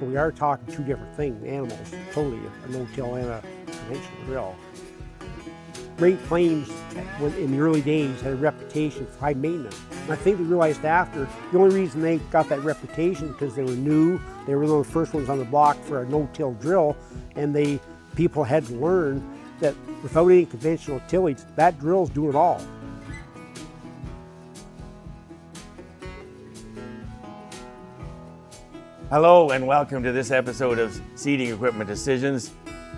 So we are talking two different things, animals, totally, a no-till and a conventional drill. Great Plains, in the early days, had a reputation for high maintenance. And I think they realized after, the only reason they got that reputation because they were new, they were one of the first ones on the block for a no-till drill, and people had to learn that without any conventional tillage, that drill's doing it all. Hello and welcome to this episode of Seeding Equipment Decisions.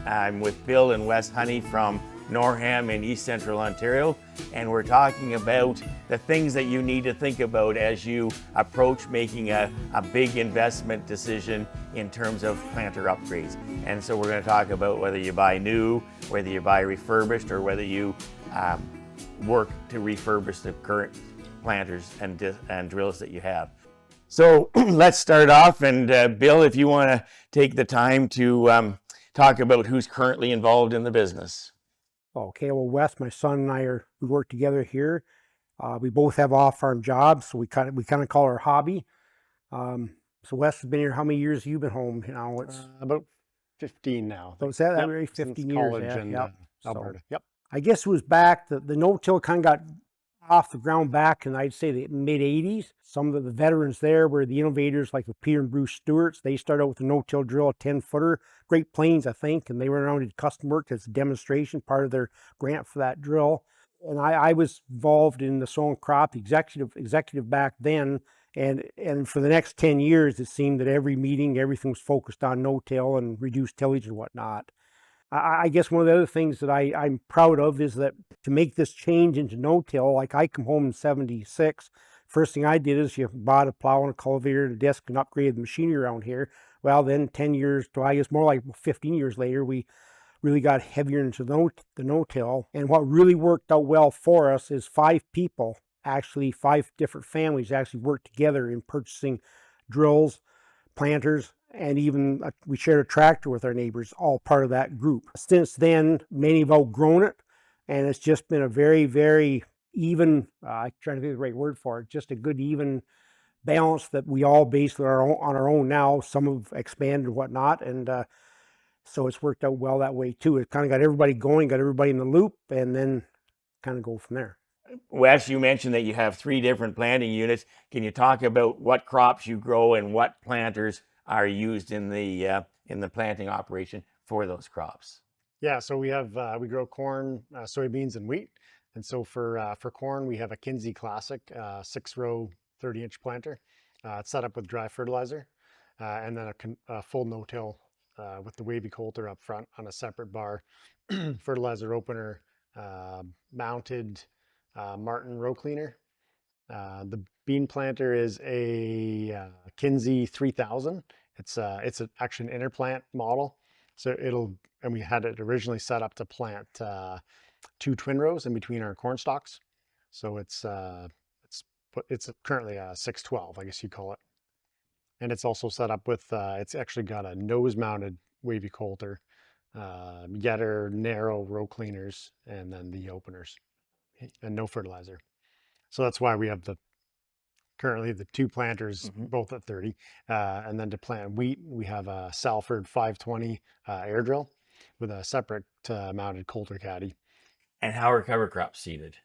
I'm with Bill and Wes Honey from Noram in East Central Ontario, and we're talking about the things that you need to think about as you approach making a big investment decision in terms of planter upgrades. And so we're going to talk about whether you buy new, whether you buy refurbished, or whether you work to refurbish the current planters and drills that you have. So let's start off, and Bill, if you want to take the time to talk about who's currently involved in the business. Okay, well, Wes, my son and I we work together here. We both have off-farm jobs, so we kind of call our hobby. So Wes has been here. How many years have you been home now? It's about 15 now. So it's that yep, very 15 since years. College Yeah, and yep. Alberta. So, Yep. I guess it was back, the no-till kind of got off the ground back in, I'd say, the mid-'80s. Some of the veterans there were the innovators like the Peter and Bruce Stewarts. They started out with a no-till drill, a 10-footer, Great Plains, I think, and they went around and did custom work as a demonstration, part of their grant for that drill. And I was involved in the sown crop, executive back then, and for the next 10 years, it seemed that every meeting, everything was focused on no-till and reduced tillage and whatnot. I guess one of the other things that I'm proud of is that to make this change into no-till, like I come home in 76, first thing I did is you bought a plow and a cultivator and a disc and upgraded the machinery around here. Well, then 10 years, to I guess more like 15 years later, we really got heavier into the no-till. And what really worked out well for us is 5 people, actually 5 different families actually worked together in purchasing drills, planters, and even we shared a tractor with our neighbors, all part of that group. Since then, many have outgrown it, and it's just been a very, very even, I'm trying to think of the right word for it, just a good even balance that we all basically are on our own now. Some have expanded and whatnot, and so it's worked out well that way too. It kind of got everybody going, got everybody in the loop, and then kind of go from there. Wes, you mentioned that you have 3 different planting units. Can you talk about what crops you grow and what planters are used in the planting operation for those crops? Yeah, so we we grow corn, soybeans, and wheat. And so for corn, we have a Kinzie Classic 6-row 30-inch planter. It's set up with dry fertilizer, and then a full no-till with the wavy Coulter up front on a separate bar, fertilizer opener, mounted Martin row cleaner. The bean planter is a Kinzie 3000. It's actually an interplant model. So we had it originally set up to plant 2 twin rows in between our corn stalks. So it's currently a 612, I guess you call it. And it's also set up with, it's actually got a nose mounted wavy Coulter, getter, narrow row cleaners, and then the openers, and no fertilizer. So that's why we have currently the 2 planters, both at 30. And then to plant wheat, we have a Salford 520 air drill with a separate mounted Coulter caddy. And how are cover crops seeded?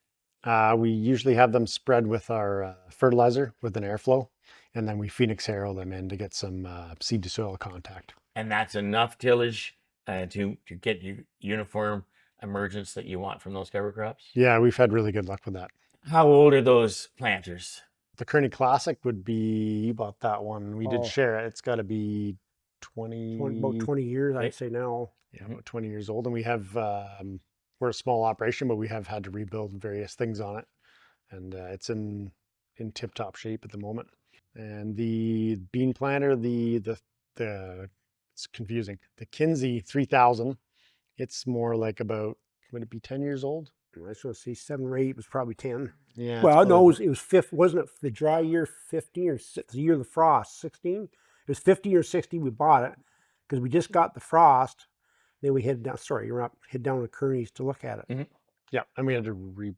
We usually have them spread with our fertilizer with an airflow, and then we Phoenix harrow them in to get some seed to soil contact. And that's enough tillage to get you uniform emergence that you want from those cover crops? Yeah, we've had really good luck with that. How old are those planters? The Kinzie Classic would be, you bought that one. We did share it. It's got to be About 20 years, I'd say now. Yeah, about 20 years old. And we have, we're a small operation, but we have had to rebuild various things on it. And it's in tip-top shape at the moment. And the bean planter, it's confusing. The Kinzie 3000, it's more like about, would it be 10 years old? I was going to say 7 or 8 was probably 10. Yeah. Well, no, it was 5th, wasn't it? The dry year 15 or the year of the frost 16? It was 15 or 16 we bought it because we just got the frost. Then we head down. Sorry, you're not head down to Kearney's to look at it. Mm-hmm. Yeah, and we had to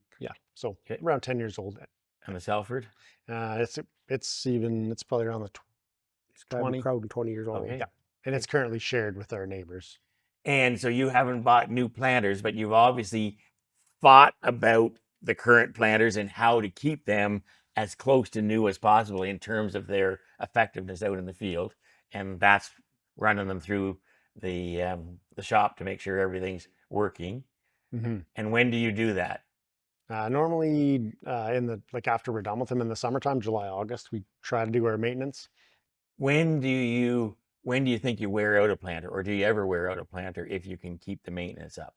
so around 10 years old. And the Salford? It's probably around the It's got to be 20. crowding 20 years old. Okay. Yeah. And it's currently shared with our neighbors. And so you haven't bought new planters, but you've obviously thought about the current planters and how to keep them as close to new as possible in terms of their effectiveness out in the field. And that's running them through the shop to make sure everything's working. Mm-hmm. And when do you do that? Normally, in the after we're done with them in the summertime, July, August, we try to do our maintenance. When do you think you wear out a planter, or do you ever wear out a planter if you can keep the maintenance up?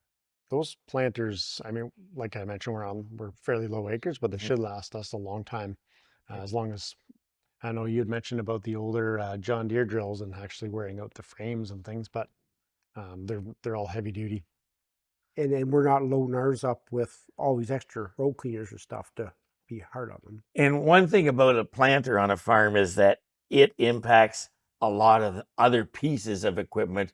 Those planters, I mean, like I mentioned, we're fairly low acres, but they Mhm. should last us a long time. Okay. As long as I know you had mentioned about the older John Deere drills and actually wearing out the frames and things, but they're all heavy duty. And we're not loading ours up with all these extra row cleaners and stuff to be hard on them. And one thing about a planter on a farm is that it impacts a lot of the other pieces of equipment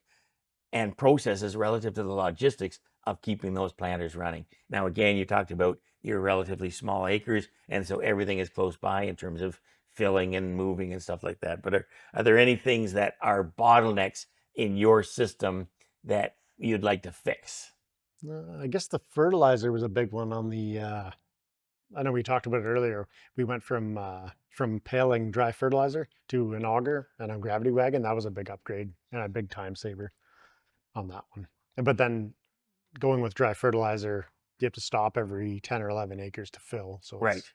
and processes relative to the logistics of keeping those planters running. Now, again, you talked about your relatively small acres, and so everything is close by in terms of filling and moving and stuff like that. But are there any things that are bottlenecks in your system that you'd like to fix? I guess the fertilizer was a big one on the. I know we talked about it earlier. We went from paling dry fertilizer to an auger and a gravity wagon. That was a big upgrade and a big time saver on that one. But then going with dry fertilizer, you have to stop every 10 or 11 acres to fill. So Right. it's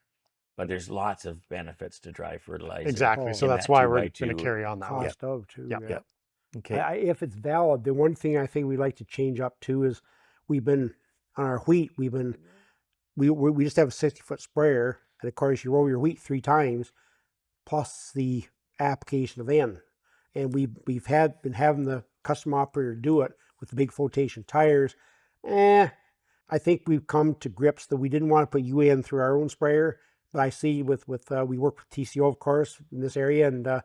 But there's lots of benefits to dry fertilizer. exactly. Oh, So in that's that why two we're by going to two. carry on that one. Cost of too. Yep. Yeah. Yep. Okay. If it's valid, the one thing I think we'd like to change up too is we've been on our wheat. We just have a 60-foot sprayer, and of course you roll your wheat 3 times plus the application of N. And we've been having the custom operator do it with the big flotation tires. I think we've come to grips that we didn't want to put UAN through our own sprayer, but I see we work with TCO, of course, in this area, and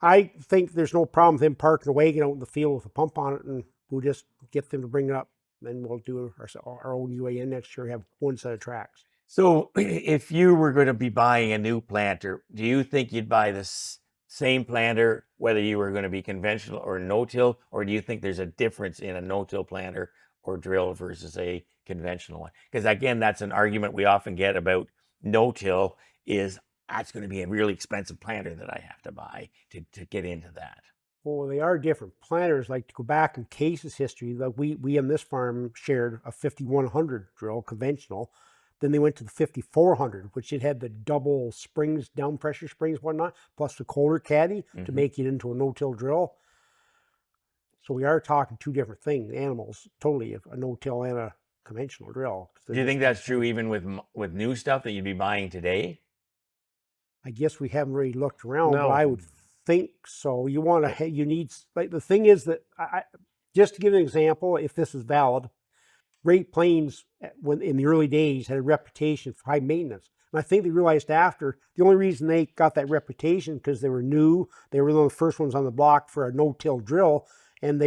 I think there's no problem with them parking a wagon out in the field with a pump on it, and we'll just get them to bring it up, and we'll do our own UAN next year, have one set of tracks. So if you were going to be buying a new planter, do you think you'd buy this same planter whether you were going to be conventional or no-till, or do you think there's a difference in a no-till planter or drill versus a conventional one? Because again, that's an argument we often get about no-till is that's going to be a really expensive planter that I have to buy to get into that. Well, they are different planters. Like to go back in Case's history, like we on this farm shared a 5100 drill, conventional. Then they went to the 5400, which it had the double springs, down pressure springs, whatnot, plus the Coulter caddy to Mhm. make it into a no-till drill. So we are talking 2 different things, animals, totally, a no-till and a conventional drill. Do you think that's true even with new stuff that you'd be buying today? I guess we haven't really looked around, but No. I would think so. You want Okay. to, you need, like the thing is that just to give an example, if this is valid, Great Plains, when in the early days, had a reputation for high maintenance. And I think they realized after the only reason they got that reputation because they were new, they were one of the first ones on the block for a no-till drill, and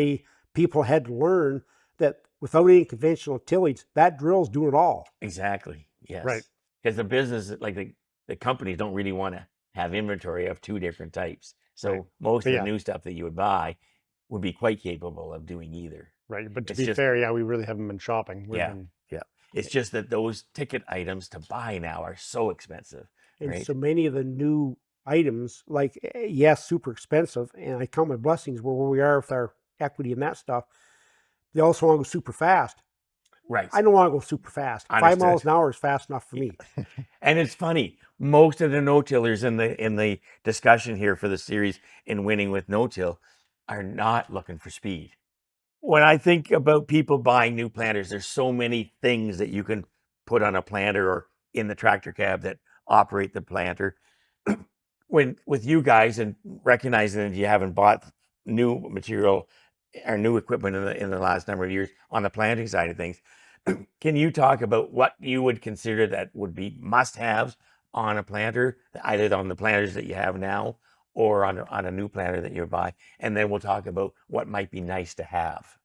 people had to learn that without any conventional tillage, that drill's doing it all. Exactly. Yes. Right. Because the business, like the companies don't really want to have inventory of 2 different types. So Right. most But of the yeah. new stuff that you would buy would be quite capable of doing either. Right. But to It's be just- fair, yeah, we really haven't been shopping. We've Yeah. been, Yeah. It's just that those ticket items to buy now are so expensive. And Right. so many of the new items, like, yes, super expensive, and I count my blessings where we are with our equity and that stuff. They also want to go super fast. Right. I don't want to go super fast. 5 Understood. miles an hour is fast enough for me. And it's funny, most of the no-tillers in the discussion here for the series in Winning with No-Till are not looking for speed. When I think about people buying new planters, there's so many things that you can put on a planter or in the tractor cab that operate the planter. When with you guys and recognizing that you haven't bought new material or new equipment in the last number of years on the planting side of things, can you talk about what you would consider that would be must-haves on a planter, either on the planters that you have now or on a new planter that you buy? And then we'll talk about what might be nice to have.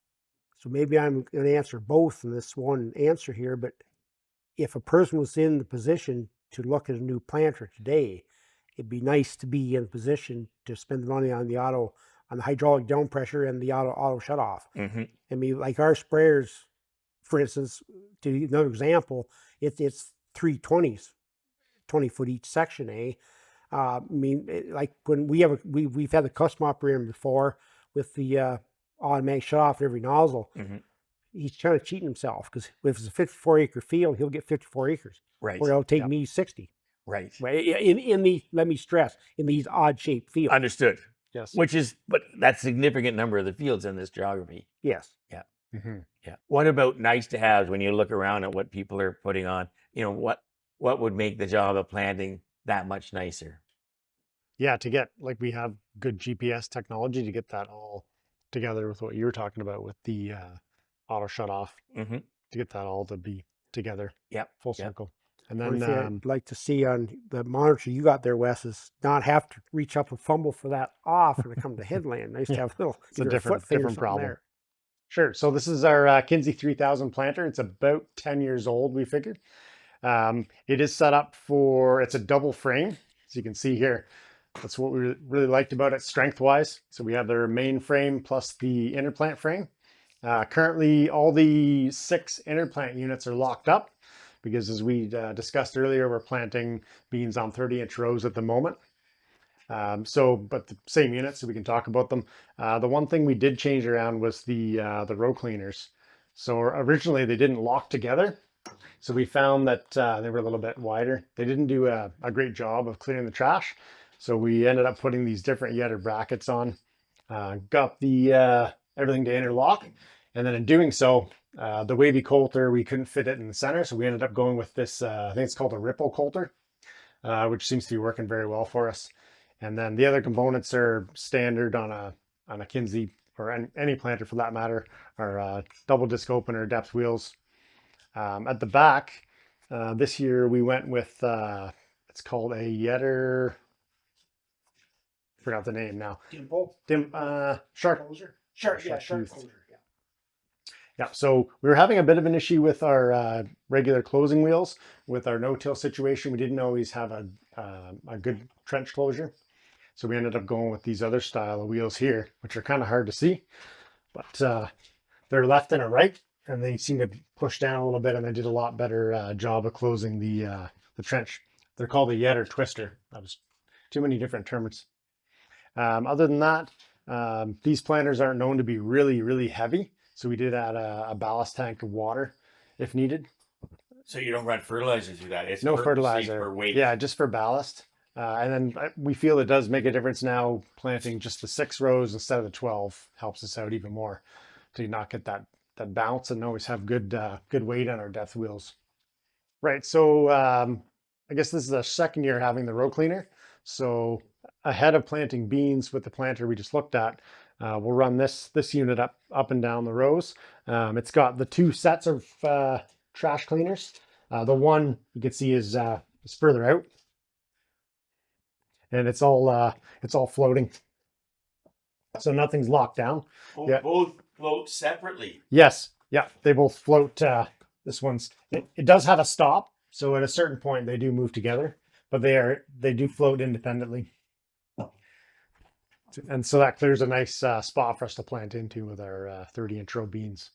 So maybe I'm going to answer both in this one answer here, but if a person was in the position to look at a new planter today it'd be nice to be in a position to spend the money on the hydraulic down pressure and the auto shut off. Mm-hmm. I mean, like our sprayers, for instance, to use another example, it's 320s, 20-foot each section, eh? I mean, like when we've had the custom operator before with the automatic shut off every nozzle. Mm-hmm. He's trying to cheat himself, because if it's a 54-acre field, he'll get 54 acres, Right. or it'll take Yep. me 60. Right. In the, let me stress, in these odd shaped fields. Understood. Yes. But that's a significant number of the fields in this geography. Yes. Yeah. Mm-hmm. Yeah. What about nice to haves when you look around at what people are putting on? You know, what would make the job of planting that much nicer? Yeah, to get, like, we have good GPS technology to get that all together with what you were talking about with the auto shut off, Mm-hmm. to get that all to be together, Yep. full Yep. circle. And One then thing I'd like to see on the monitor you got there, Wes, is not have to reach up and fumble for that off when it comes to headland. Nice to have a little, it's a either different foot thing or different something problem. there. Sure. So this is our Kinzie 3000 planter. It's about 10 years old, we figured. It is set up for, it's a double frame, as you can see here. That's what we really liked about it strength-wise. So we have their main frame plus the interplant frame. Currently, all the 6 interplant units are locked up because, as we discussed earlier, we're planting beans on 30-inch rows at the moment. But the same units, so we can talk about them. The one thing we did change around was the row cleaners. So originally they didn't lock together. So we found that they were a little bit wider. They didn't do a great job of clearing the trash. So we ended up putting these different yetter brackets on, got the everything to interlock. And then in doing so, the wavy Coulter, we couldn't fit it in the center. So we ended up going with this, I think it's called a ripple Coulter, which seems to be working very well for us. And then the other components are standard on a Kinzie, or any planter for that matter, are double disc opener depth wheels. At the back, this year we went with, it's called a yetter, forgot the name now. Shark. Closer? Shark Shark tooth. closer, yeah. Yeah, so we were having a bit of an issue with our regular closing wheels. With our no-till situation, we didn't always have a good trench closure. So we ended up going with these other style of wheels here, which are kind of hard to see, but they're left and a right, and they seem to push down a little bit, and they did a lot better job of closing the trench. They're called a yetter twister. That was too many different terms. Other than that, these planters aren't known to be really, really heavy. So we did add a ballast tank of water if needed. So you don't run fertilizer through that? It's No purposely fertilizer. for weight. Yeah, just for ballast. And then we feel it does make a difference now. Planting just the 6 rows instead of the 12 helps us out even more to not get that bounce and always have good weight on our depth wheels. Right. So I guess this is the second year having the row cleaner. So ahead of planting beans with the planter we just looked at, we'll run this unit up and down the rows. It's got the 2 sets of trash cleaners. The one you can see is further out, and it's all floating, so nothing's locked down. Both float separately. Yes, yeah, they both float. This one's it does have a stop, so at a certain point they do move together, but they do float independently. And so that clears a nice spot for us to plant into with our 30-inch row beans.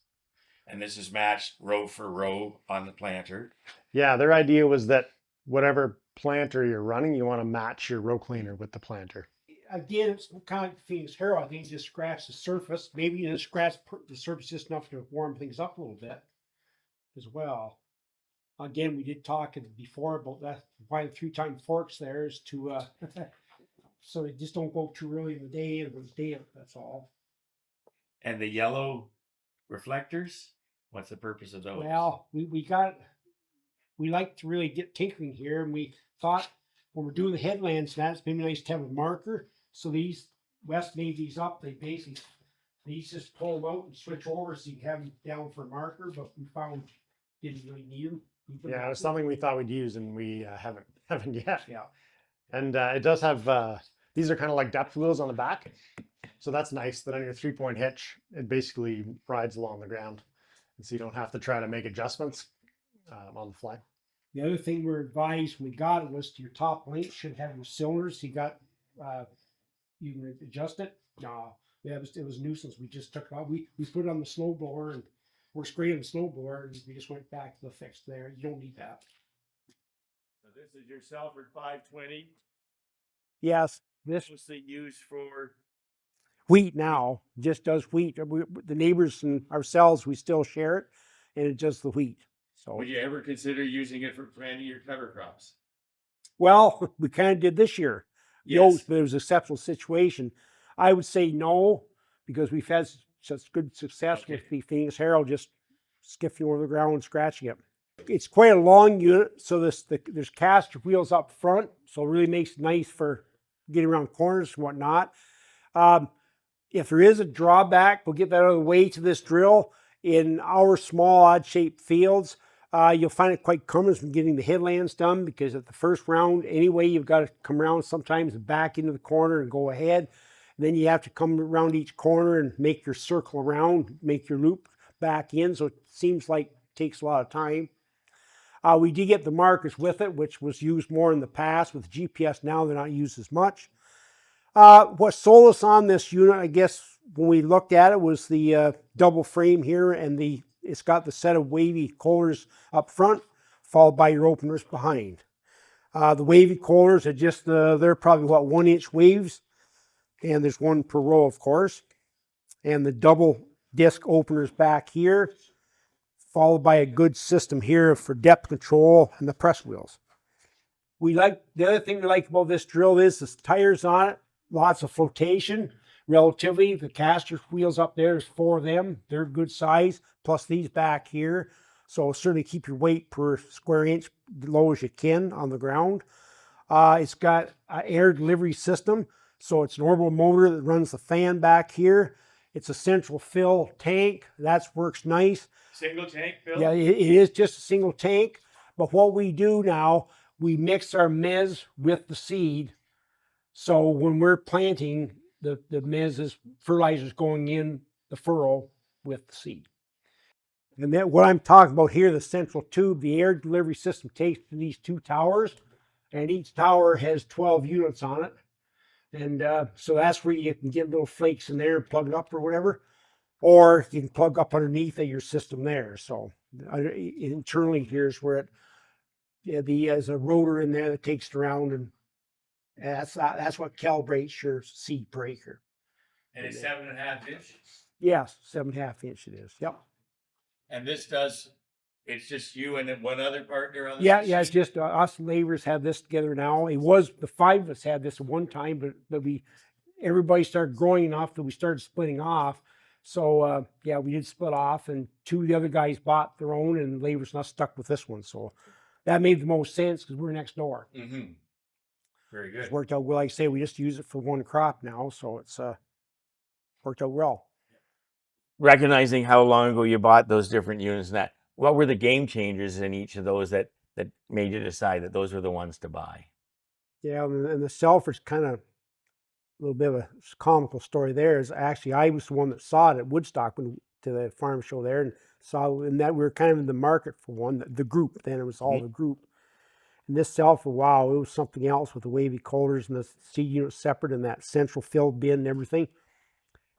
And this is matched row for row on the planter. Yeah, their idea was that whatever planter you're running, you want to match your row cleaner with the planter. Again, it's kind of like Phoenix Harrow. I think you just scratch the surface. Maybe you just scratch the surface just enough to warm things up a little bit as well. Again, we did talk before about that, why the 3-time forks there is to so they just don't go too early in the day and it's damp, that's all. And the yellow reflectors, what's the purpose of those? Well, we like to really get tinkering here, and we thought when we're doing the headlands, that's maybe nice to have a marker. So these, Wes made these up, these just pull them out and switch over so you can have them down for a marker, but we found didn't really need them. Yeah, it was something we thought we'd use, and we haven't yet. Yeah. And it does have, these are kind of like depth wheels on the back. So that's nice that on your 3-point hitch, it basically rides along the ground. And so you don't have to try to make adjustments on the fly. The other thing we're advised when we got it was your top length should have your cylinders. You can adjust it. No, yeah, it was a nuisance. We just took it off. We put it on the snow blower and we're spraying the snow blower and we just went back to the fix there. You don't need that. So this is your Salford 520, Yes, this mostly used for. wheat now just does wheat. The neighbors and ourselves, we still share it, and it does the wheat. So, Would you ever consider using it for planting your cover crops? well, we kind of did this year. Yes. But it was an exceptional situation. I would say no, because we've had such good success with the Phoenix Harrow just skiffing over the ground and scratching it. It's quite a long unit, so there's caster wheels up front, so it really makes it nice for getting around corners and whatnot. If there is a drawback, we'll get that out of the way to this drill. In our small odd-shaped fields, you'll find it quite cumbersome getting the headlands done, because at the first round, anyway, you've got to come around sometimes back into the corner and go ahead. Then you have to come around each corner and make your circle around, make your loop back in. So it seems like it takes a lot of time. We did get the markers with it, which was used more in the past. With GPS now, they're not used as much. What sold us on this unit, I guess, when we looked at it, was the double frame here, and it's got the set of wavy Coulters up front, followed by your openers behind. The wavy Coulters are just they're probably 1-inch waves, and there's one per row, of course, and the double disc openers back here, followed by a good system here for depth control and the press wheels. The other thing we like about this drill is the tires on it. Lots of flotation, relatively. The caster wheels up there, there's 4 of them. They're good size, plus these back here. So certainly keep your weight per square inch low as you can on the ground. It's got an air delivery system. So it's an orbital motor that runs the fan back here. It's a central fill tank. That works nice. Single tank, Bill? Yeah, it is just a single tank. But what we do now, we mix our maize with the seed. So when we're planting, the maize fertilizer is going in the furrow with the seed. And then what I'm talking about here, the central tube, the air delivery system takes to these 2 towers, and each tower has 12 units on it. And so that's where you can get little flakes in there and plug it up or whatever. Or you can plug up underneath of your system there. So internally, here's where there's a rotor in there that takes it around, and that's what calibrates your seed per acre. And it's 7.5 inch? Yes, 7.5 inch it is. Yep. And it's just you and then one other partner on the Yeah, it's just us laborers have this together now. It was the 5 of us had this at one time, but everybody started growing enough that we started splitting off. So we did split off, and 2 of the other guys bought their own, and laborers not stuck with this one. So that made the most sense because we're next door. Mm-hmm. Very good. It's worked out well. Like I say, we just use it for one crop now, so it's worked out well. Recognizing how long ago you bought those different units, and that, what were the game changers in each of those that made you decide that those were the ones to buy? Yeah, and the Salford's kind of a little bit of a comical story there. Is actually I was the one that saw it at Woodstock to the farm show there, and saw, and that we were kind of in the market for one, the group. Then it was all the group. And this Salford, wow, it was something else with the wavy Coulters and the seed unit separate and that central fill bin and everything.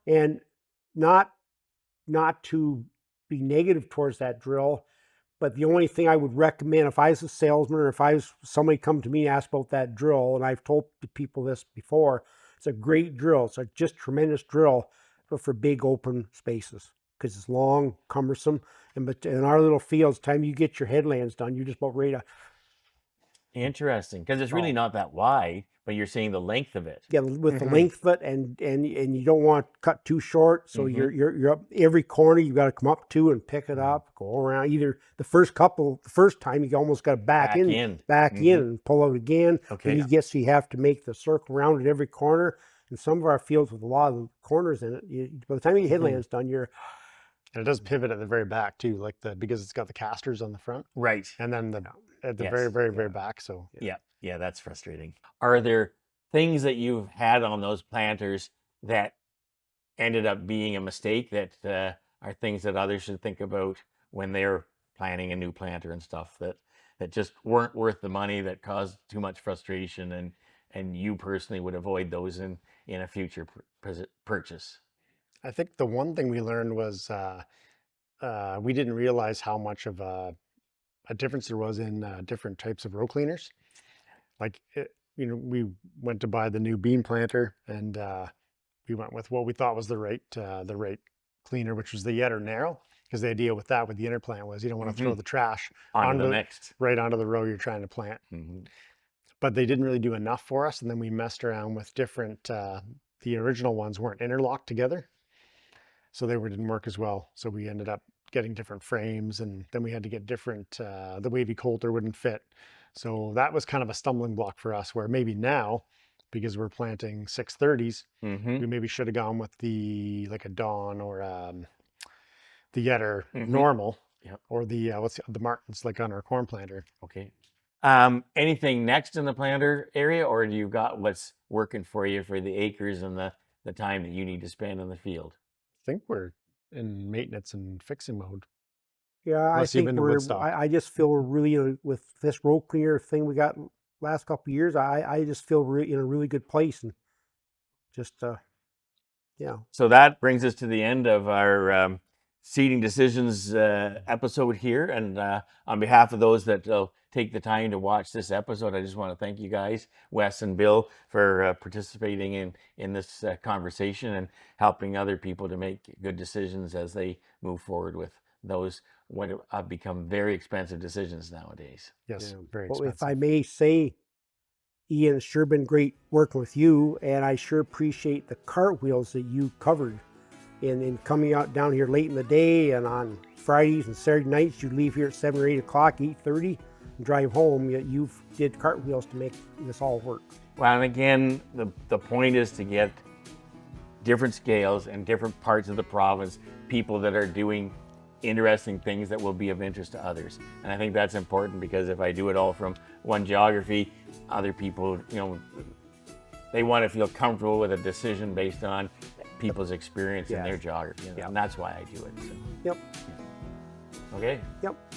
And not to be negative towards that drill, but the only thing I would recommend if I was a salesman or if I was somebody come to me and asked about that drill, and I've told the people this before, it's a great drill. It's a just tremendous drill, but for big open spaces, because it's long, cumbersome. But in our little fields, time you get your headlands done, you're just about ready to. Interesting, because it's really not that wide, but you're saying the length of it. Yeah, with the length of it, and you don't want to cut too short. So you're up every corner. You got to come up to and pick it up, go around. Either the first time you almost got to back in and pull out again. Okay. And so you have to make the circle around at every corner. And some of our fields with a lot of corners in it, by the time your headland's done, you're. And it does pivot at the very back too, because it's got the casters on the front, Right. and then at the very, very, very back. So Yeah, that's frustrating. Are there things that you've had on those planters that ended up being a mistake that are things that others should think about when they're planning a new planter and stuff, that that just weren't worth the money, that caused too much frustration, and you personally would avoid those in a future purchase? I think the one thing we learned was we didn't realize how much of a difference there was in different types of row cleaners. Like, we went to buy the new bean planter, and we went with what we thought was the right cleaner, which was the Yetter Narrow. Because the idea with that, with the interplant, was you don't want to throw the trash On to the next. right onto the row you're trying to plant. But they didn't really do enough for us, and then we messed around with different. The original ones weren't interlocked together, so they didn't work as well. So we ended up getting different frames, and then we had to get different. The wavy Coulter wouldn't fit, so that was kind of a stumbling block for us. Where maybe now, because we're planting 630s, we maybe should have gone with like a Dawn or the Yetter normal, or the the Martins, like on our corn planter. Okay. Anything next in the planter area, or do you got what's working for you for the acres and the time that you need to spend in the field? I think we're in maintenance and fixing mode. Yeah, Unless you've been to Woodstock. I just feel we're really, with this row cleaner thing we got last couple of years, I just feel in a really good place, and just, yeah. So that brings us to the end of our seeding decisions episode here. And on behalf of those that will take the time to watch this episode, I just want to thank you guys, Wes and Bill, for participating in this conversation and helping other people to make good decisions as they move forward with those what have become very expensive decisions nowadays. Yes, Yeah. very Well, expensive. if I may say, Ian, it's sure been great working with you, and I sure appreciate the cartwheels that you covered in coming out down here late in the day, and on Fridays and Saturday nights you leave here at 7 or 8 o'clock, 8:30, and drive home. You did cartwheels to make this all work. Well, and again, the point is to get different scales and different parts of the province, people that are doing interesting things that will be of interest to others. And I think that's important, because if I do it all from one geography, other people, they want to feel comfortable with a decision based on people's experience in their geography. And that's why I do it. So. Yep. Okay? Yep.